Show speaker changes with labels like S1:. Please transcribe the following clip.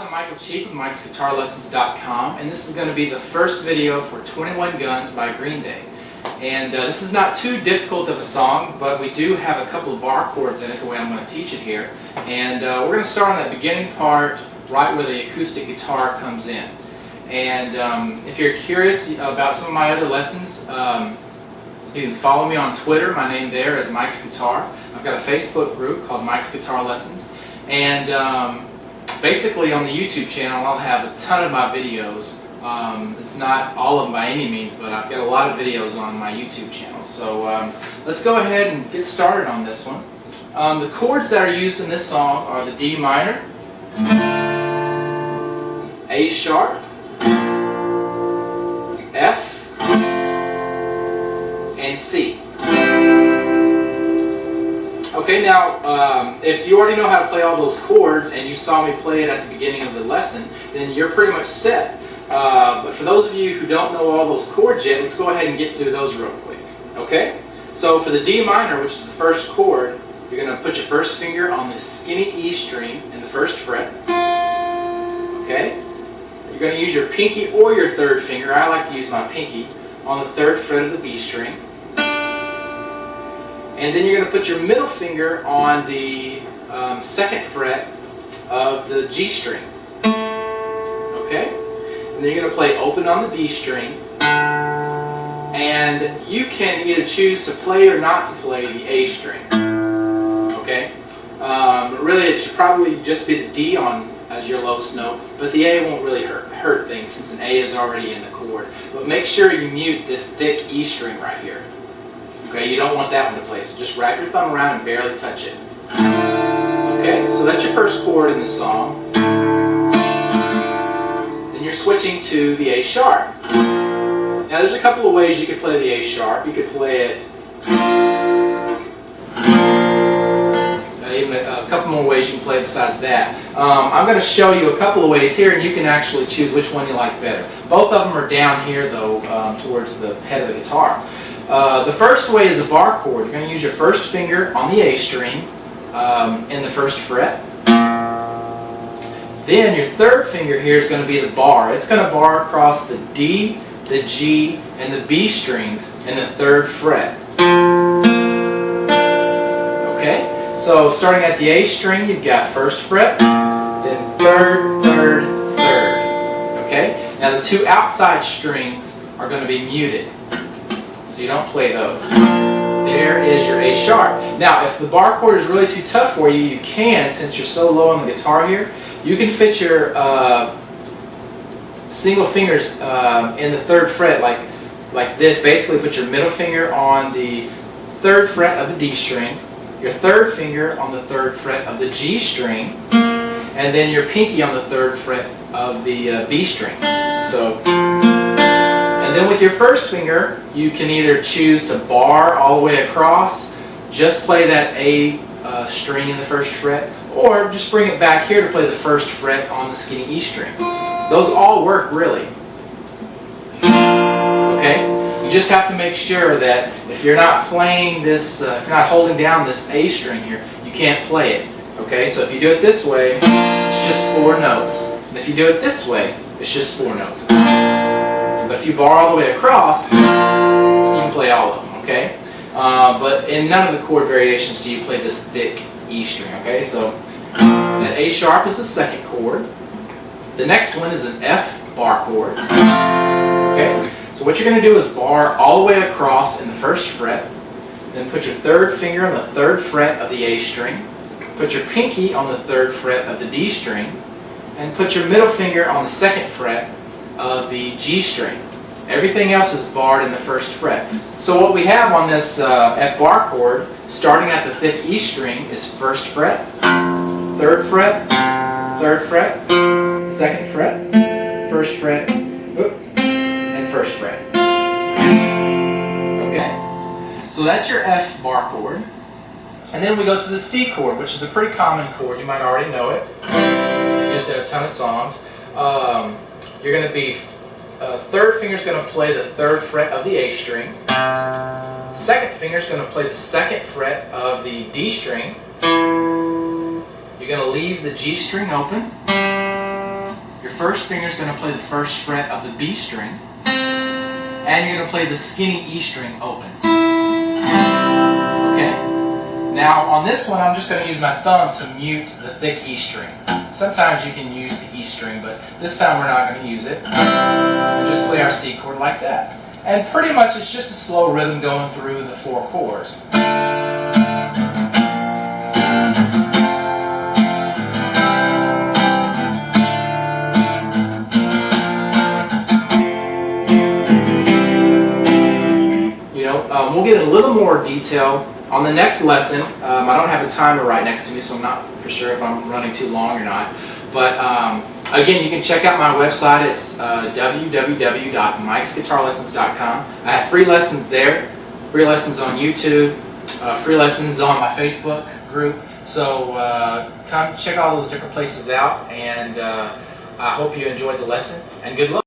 S1: I'm Michael Cheek with MikesGuitarLessons.com, and this is going to be the first video for 21 Guns by Green Day. And this is not too difficult of a song, but we do have a couple of bar chords in it the way I'm going to teach it here. And we're going to start on that beginning part right where the acoustic guitar comes in. And if you're curious about some of my other lessons, you can follow me on Twitter. My name there is Mike's Guitar. I've got a Facebook group called Mike's Guitar Lessons. And basically on the YouTube channel I'll have a ton of my videos. It's not all of them by any means, but I've got a lot of videos on my YouTube channel. So let's go ahead and get started on this one. The chords that are used in this song are the D minor, A sharp, F, and C. Okay, now if you already know how to play all those chords and you saw me play it at the beginning of the lesson, then you're pretty much set. But for those of you who don't know all those chords yet, let's go ahead and get through those real quick. Okay? So for the D minor, which is the first chord, you're going to put your first finger on the skinny E string in the first fret. Okay? You're going to use your pinky or your third finger, I like to use my pinky, on the third fret of the B string. And then you're going to put your middle finger on the second fret of the G string. Okay? And then you're going to play open on the D string. And you can either choose to play or not to play the A string. Okay? Really it should probably just be the D as your lowest note, but the A won't really hurt things since an A is already in the chord. But make sure you mute this thick E string right here. Okay, you don't want that one to play, so just wrap your thumb around and barely touch it. Okay, so that's your first chord in the song. Then you're switching to the A sharp. Now there's a couple of ways you could play the A sharp. You could play it, even a couple more ways you can play it besides that. I'm going to show you a couple of ways here, and you can actually choose which one you like better. Both of them are down here though, towards the head of the guitar. The first way is a bar chord. You're going to use your first finger on the A string in the first fret. Then your third finger here is going to be the bar. It's going to bar across the D, the G, and the B strings in the third fret. Okay? So starting at the A string, you've got first fret, then third, third, third. Okay? Now the two outside strings are going to be muted, so you don't play those. There is your A sharp. Now if the bar chord is really too tough for you, you can, since you're so low on the guitar here, you can fit your single fingers in the third fret like this. Basically put your middle finger on the third fret of the D string, your third finger on the third fret of the G string, and then your pinky on the third fret of the B string. And then with your first finger, you can either choose to bar all the way across, just play that A string in the first fret, or just bring it back here to play the first fret on the skinny E string. Those all work really. Okay? You just have to make sure that if you're not playing this, if you're not holding down this A string here, you can't play it. Okay? So if you do it this way, it's just 4 notes. And if you do it this way, it's just 4 notes. But if you bar all the way across, you can play all of them, okay? But in none of the chord variations do you play this thick E string, okay? So that A sharp is the second chord. The next one is an F bar chord, okay? So what you're going to do is bar all the way across in the first fret, then put your third finger on the third fret of the A string, put your pinky on the third fret of the D string, and put your middle finger on the second fret of the G string. Everything else is barred in the first fret. So what we have on this F bar chord, starting at the thick E string, is first fret, third fret, second fret, first fret, and first fret. Okay? So that's your F bar chord. And then we go to the C chord, which is a pretty common chord. You might already know it. Used in a ton of songs. You're going to be, third finger is going to play the third fret of the A string. Second finger is going to play the second fret of the D string. You're going to leave the G string open. Your first finger is going to play the first fret of the B string, and you're going to play the skinny E string open. Okay? Now on this one I'm just going to use my thumb to mute the thick E string. Sometimes you can use the E string, but this time we're not going to use it. And just play our C chord like that. And pretty much it's just a slow rhythm going through the 4 chords. We'll get a little more detail on the next lesson. I don't have a timer right next to me, so I'm not for sure if I'm running too long or not. But again, you can check out my website. It's www.mikesguitarlessons.com. I have free lessons there, free lessons on YouTube, free lessons on my Facebook group. So come check all those different places out, and I hope you enjoyed the lesson, and good luck.